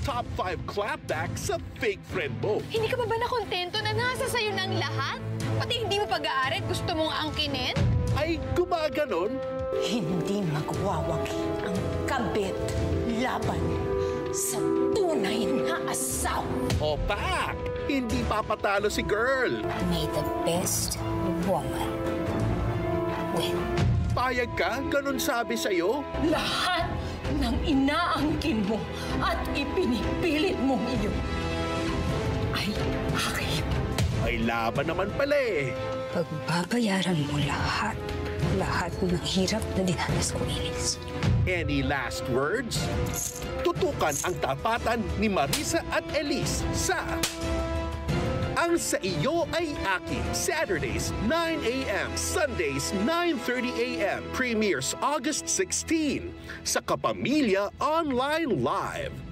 top 5 clapback sa fake friend mo. Hindi ka ba nakontento na nasa sayo ng lahat? Pati hindi mo pag-aarit, gusto mong angkinin? Ay gumaganon? Hindi magwawagi ang kabit laban sa tunay na asawa. Opak! Hindi papatalo si girl. May the best woman win. Payag ka? Ganon sabi sa'yo? Lahat ng inaangkin mo at ipinipilit mong iyon ay akin. Ay laban naman pala eh. Pagbabayaran mo lahat ng hirap na dinanas ko, Elise. Any last words? Tutukan ang tapatan ni Marisa at Elise sa Ang Sa Iyo Ay Akin. Saturdays, 9 a.m. Sundays, 9:30 a.m. Premieres August 16 sa Kapamilya Online Live.